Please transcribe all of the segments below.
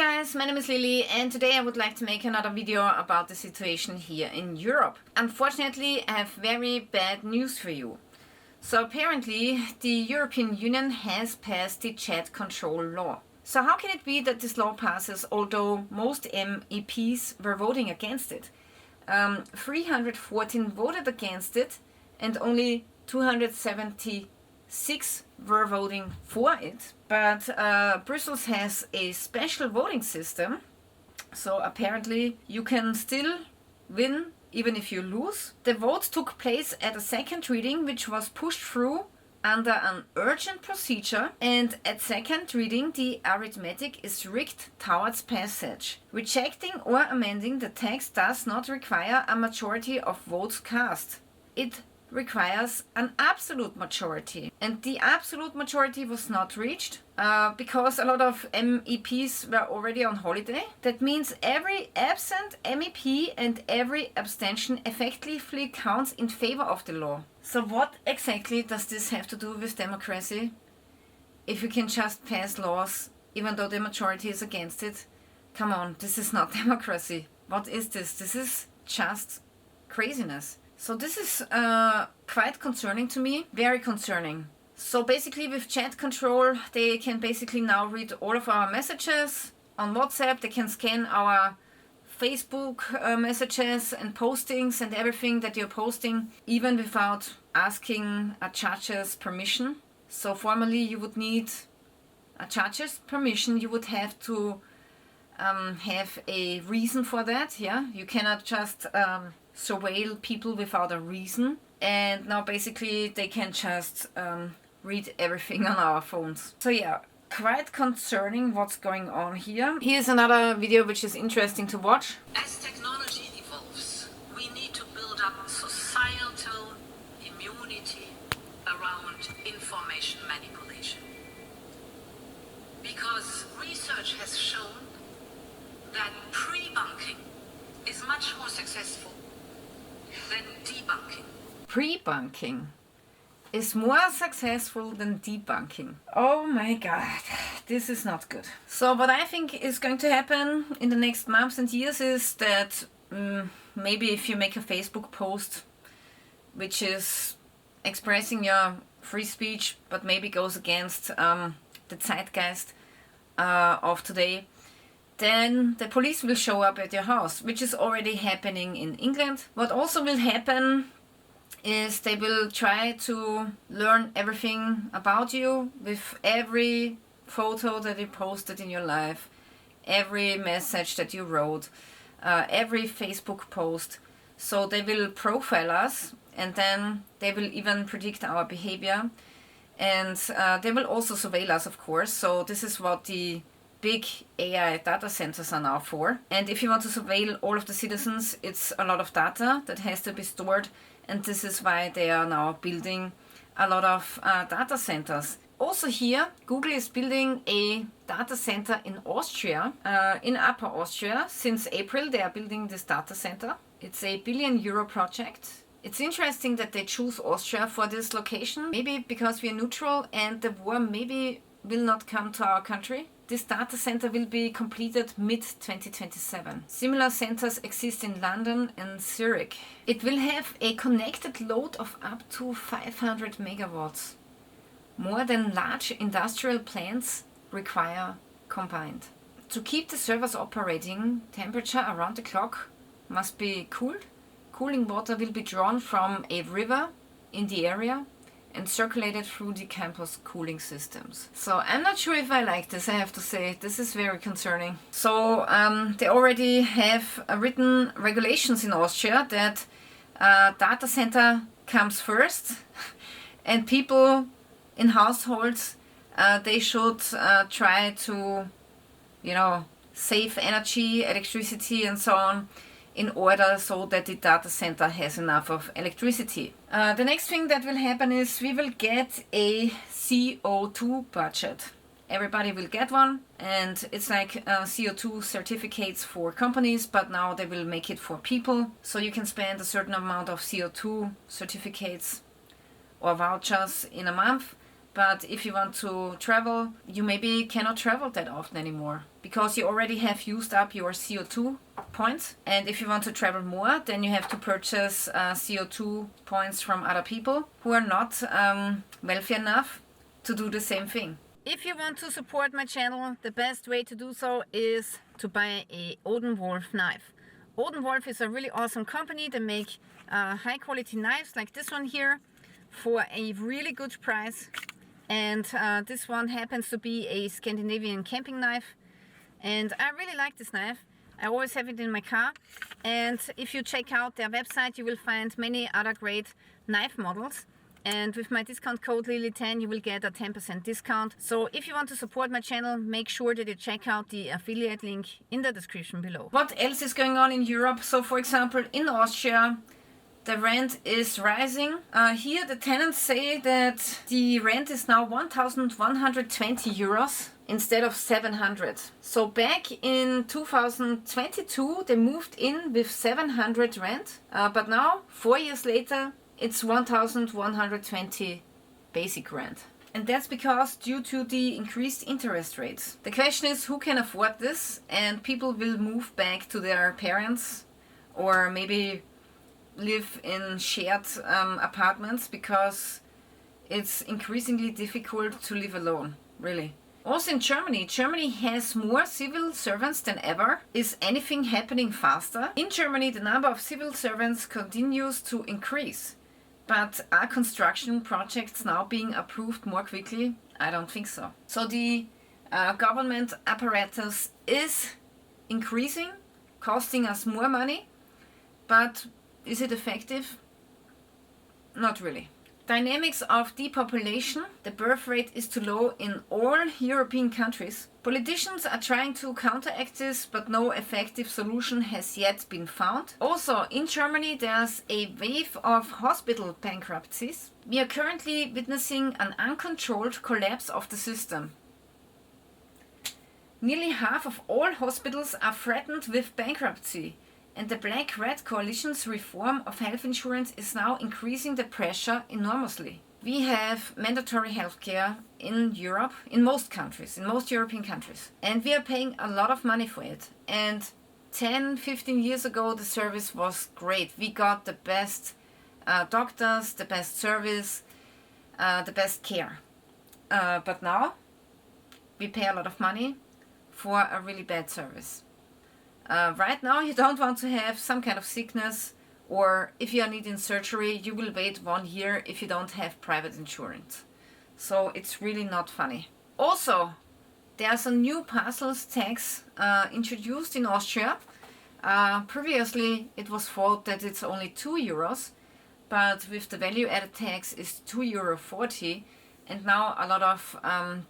guys, my name is Lily and today I would like to make another video about the situation here in Europe. Unfortunately, I have very bad news for you. So apparently the European Union has passed the chat control law. So how can it be that this law passes although most MEPs were voting against it? 314 voted against it and only 276 were voting for it. But Brussels has a special voting system, so apparently you can still win even if you lose. The vote took place at a second reading, which was pushed through under an urgent procedure, and at second reading the arithmetic is rigged towards passage. Rejecting or amending the text does not require a majority of votes cast. It requires an absolute majority, and the absolute majority was not reached because a lot of MEPs were already on holiday. That means every absent MEP and every abstention effectively counts in favor of the law. So what exactly does this have to do with democracy? If you can just pass laws even though the majority is against it? Come on, this is not democracy. What is this? This is just craziness. So this is quite concerning to me, very concerning. So basically with chat control, they can basically now read all of our messages on WhatsApp. They can scan our Facebook messages and postings and everything that you're posting, even without asking a judge's permission. So formally you would need a judge's permission. You would have to have a reason for that. Yeah, you cannot just surveil people without a reason. And now basically they can just read everything on our phones. So yeah, quite concerning what's going on here. Here's another video which is interesting to watch. As technology evolves, we need to build up societal immunity around information manipulation. Because research has shown that pre-bunking is much more successful than debunking. Pre-bunking is more successful than debunking. Oh my god, this is not good. So what I think is going to happen in the next months and years is that maybe if you make a Facebook post which is expressing your free speech but maybe goes against the zeitgeist of today, then the police will show up at your house, which is already happening in England. What also will happen is they will try to learn everything about you with every photo that you posted in your life, every message that you wrote, every Facebook post. So they will profile us, and then they will even predict our behavior, and they will also surveil us, of course. So this is what the big AI data centers are now for. And if you want to surveil all of the citizens, it's a lot of data that has to be stored, and this is why they are now building a lot of data centers. Also here, Google is building a data center in Austria, in Upper Austria. Since April they are building this data center. It's a €1 billion project. It's interesting that they choose Austria for this location, maybe because we are neutral and the war maybe will not come to our country. This data center will be completed mid-2027. Similar centers exist in London and Zurich. It will have a connected load of up to 500 megawatts, more than large industrial plants require combined. To keep the servers operating, temperature around the clock must be cooled. Cooling water will be drawn from a river in the area and circulated through the campus cooling systems. So I'm not sure if I like this, I have to say. This is very concerning. So they already have written regulations in Austria that data center comes first and people in households, they should try to, save energy, electricity and so on, in order so that the data center has enough of electricity. The next thing that will happen is we will get a CO2 budget. Everybody will get one, and it's like CO2 certificates for companies, but now they will make it for people. So you can spend a certain amount of CO2 certificates or vouchers in a month, But if you want to travel, you maybe cannot travel that often anymore because you already have used up your CO2 points. And if you want to travel more, then you have to purchase CO2 points from other people who are not wealthy enough to do the same thing. If you want to support my channel, the best way to do so is to buy a Odenwolf knife. Odenwolf is a really awesome company. They make high quality knives like this one here for a really good price. And this one happens to be a Scandinavian camping knife. And I really like this knife. I always have it in my car. And if you check out their website, you will find many other great knife models. And with my discount code Lilly10, you will get a 10% discount. So if you want to support my channel, make sure that you check out the affiliate link in the description below. What else is going on in Europe? So for example, in Austria, the rent is rising. Here the tenants say that the rent is now 1,120 euros instead of 700. So back in 2022 they moved in with 700 rent, but now 4 years later it's 1,120 basic rent. And that's because due to the increased interest rates. The question is who can afford this, and people will move back to their parents or maybe live in shared apartments because it's increasingly difficult to live alone, really. Also in Germany, Germany has more civil servants than ever. Is anything happening faster? In Germany, the number of civil servants continues to increase. But are construction projects now being approved more quickly? I don't think so. So the government apparatus is increasing, costing us more money, but is it effective? Not really. Dynamics of depopulation. The birth rate is too low in all European countries. Politicians are trying to counteract this, but no effective solution has yet been found. Also, in Germany, there's a wave of hospital bankruptcies. We are currently witnessing an uncontrolled collapse of the system. Nearly half of all hospitals are threatened with bankruptcy. And the Black-Red Coalition's reform of health insurance is now increasing the pressure enormously. We have mandatory healthcare in Europe, in most countries, in most European countries. And we are paying a lot of money for it. And 10, 15 years ago, the service was great. We got the best doctors, the best service, the best care. But now, we pay a lot of money for a really bad service. Right now you don't want to have some kind of sickness, or if you are needing surgery you will wait 1 year if you don't have private insurance. So it's really not funny. Also, there's a new parcels tax introduced in Austria. Previously it was thought that it's only 2 euros, but with the value added tax is 2.40 euro, and now a lot of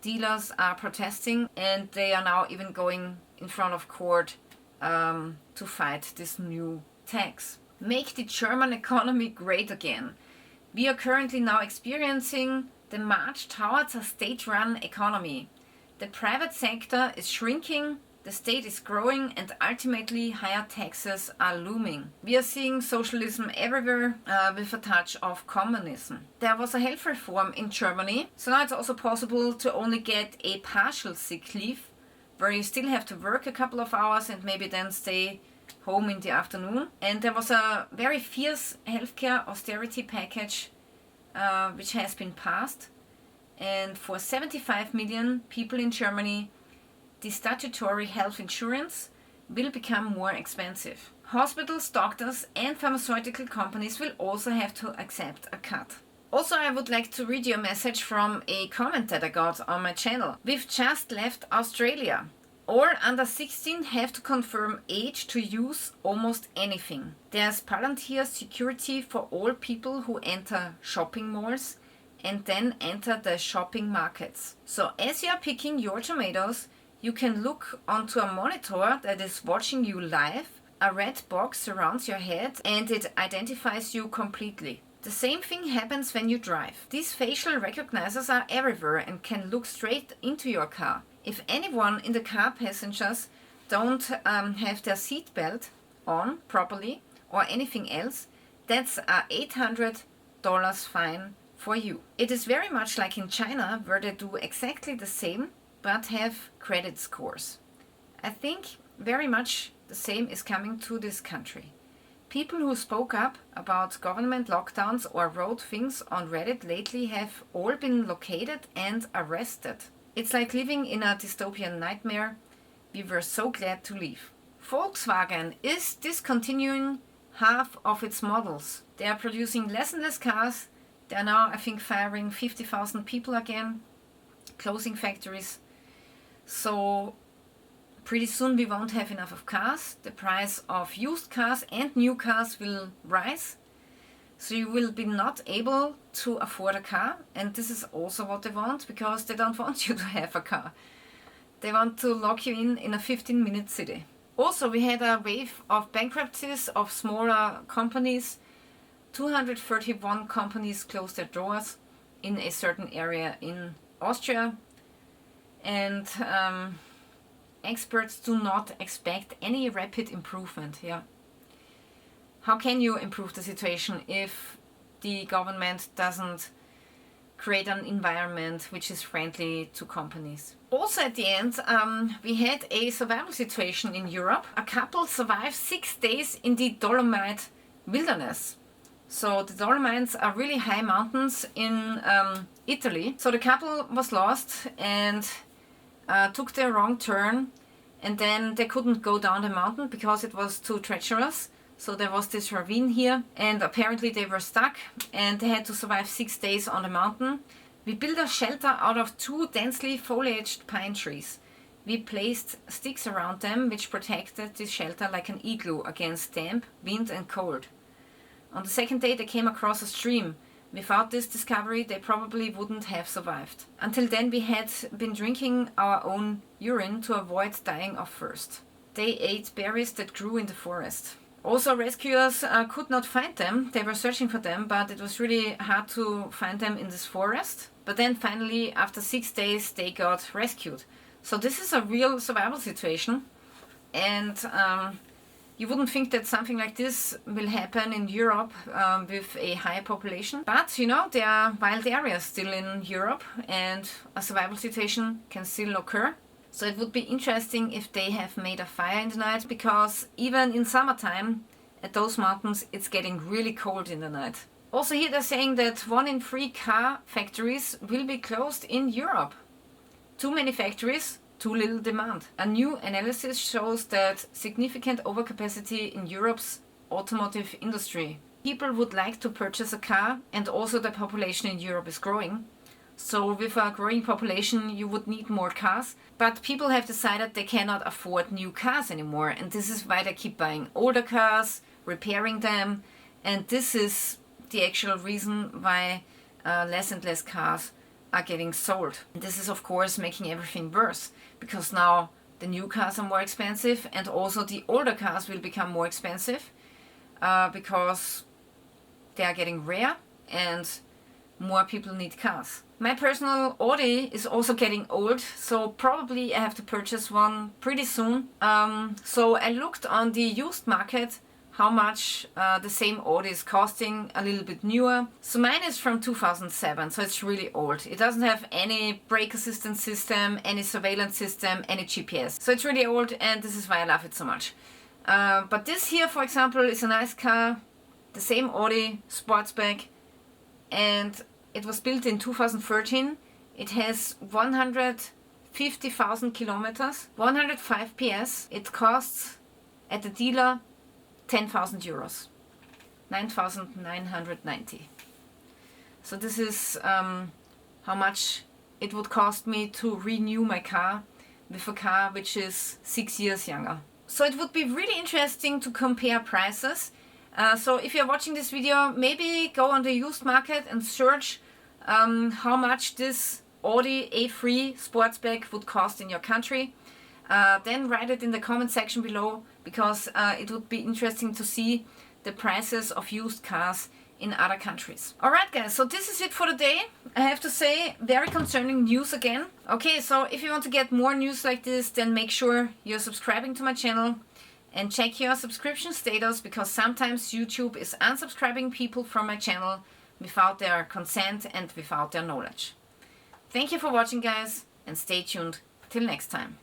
dealers are protesting, and they are now even going in front of court to fight this new tax. Make the German economy great again. We are currently now experiencing the march towards a state-run economy. The private sector is shrinking, the state is growing, and ultimately higher taxes are looming. We are seeing socialism everywhere with a touch of communism. There was a health reform in Germany, so now it's also possible to only get a partial sick leave, where you still have to work a couple of hours and maybe then stay home in the afternoon. And there was a very fierce healthcare austerity package which has been passed. And for 75 million people in Germany, the statutory health insurance will become more expensive. Hospitals, doctors and pharmaceutical companies will also have to accept a cut. Also, I would like to read you a message from a comment that I got on my channel. We've just left Australia. All under 16 have to confirm age to use almost anything. There's Palantir security for all people who enter shopping malls and then enter the shopping markets. So as you are picking your tomatoes, you can look onto a monitor that is watching you live. A red box surrounds your head and it identifies you completely. The same thing happens when you drive. These facial recognizers are everywhere and can look straight into your car. If anyone in the car passengers don't have their seatbelt on properly or anything else, that's a $800 fine for you. It is very much like in China, where they do exactly the same but have credit scores. I think very much the same is coming to this country. People who spoke up about government lockdowns or wrote things on Reddit lately have all been located and arrested. It's like living in a dystopian nightmare. We were so glad to leave. Volkswagen is discontinuing half of its models. They are producing less and less cars. They are now, I think, firing 50,000 people again, closing factories. So pretty soon we won't have enough of cars. The price of used cars and new cars will rise. So you will be not able to afford a car. And this is also what they want, because they don't want you to have a car. They want to lock you in a 15-minute city. Also, we had a wave of bankruptcies of smaller companies. 231 companies closed their doors in a certain area in Austria. And experts do not expect any rapid improvement. Yeah. How can you improve the situation if the government doesn't create an environment which is friendly to companies? Also at the end, we had a survival situation in Europe. A couple survived 6 days in the Dolomite wilderness. So the Dolomites are really high mountains in Italy. So the couple was lost and took the wrong turn, and then they couldn't go down the mountain because it was too treacherous. So there was this ravine here, and apparently they were stuck and they had to survive 6 days on the mountain. We built a shelter out of 2 densely foliaged pine trees. We placed sticks around them which protected the shelter like an igloo against damp, wind and cold. On the second day they came across a stream. Without this discovery they probably wouldn't have survived. Until then we had been drinking our own urine to avoid dying of thirst. They ate berries that grew in the forest. Also, rescuers could not find them. They were searching for them, but it was really hard to find them in this forest. But then finally, after 6 days, they got rescued. So this is a real survival situation. And you wouldn't think that something like this will happen in Europe with a high population. But, you know, there are wild areas still in Europe, and a survival situation can still occur. So it would be interesting if they have made a fire in the night, because even in summertime at those mountains it's getting really cold in the night. Also here they're saying that 1 in 3 car factories will be closed in Europe. Too many factories, too little demand. A new analysis shows that significant overcapacity in Europe's automotive industry. People would like to purchase a car, and also the population in Europe is growing. So with a growing population you would need more cars, but people have decided they cannot afford new cars anymore, and this is why they keep buying older cars, repairing them, and this is the actual reason why less and less cars are getting sold. And this is of course making everything worse, because now the new cars are more expensive, and also the older cars will become more expensive because they are getting rare and more people need cars. My personal Audi is also getting old, so probably I have to purchase one pretty soon. So I looked on the used market how much the same Audi is costing, a little bit newer. So mine is from 2007, so it's really old. It doesn't have any brake assistance system, any surveillance system, any GPS. So it's really old, and this is why I love it so much. But this here, for example, is a nice car, the same Audi Sportsback, and it was built in 2013. It has 150,000 kilometers, 105 PS. It costs at the dealer 10,000 euros, 9,990. So this is how much it would cost me to renew my car with a car which is 6 years younger. So it would be really interesting to compare prices. So if you're watching this video, maybe go on the used market and search how much this Audi A3 Sportsback would cost in your country. Then write it in the comment section below, because it would be interesting to see the prices of used cars in other countries. Alright guys, so this is it for today. I have to say, very concerning news again. Okay, so if you want to get more news like this, then make sure you're subscribing to my channel and check your subscription status, because sometimes YouTube is unsubscribing people from my channel without their consent and without their knowledge. Thank you for watching, guys, and stay tuned till next time.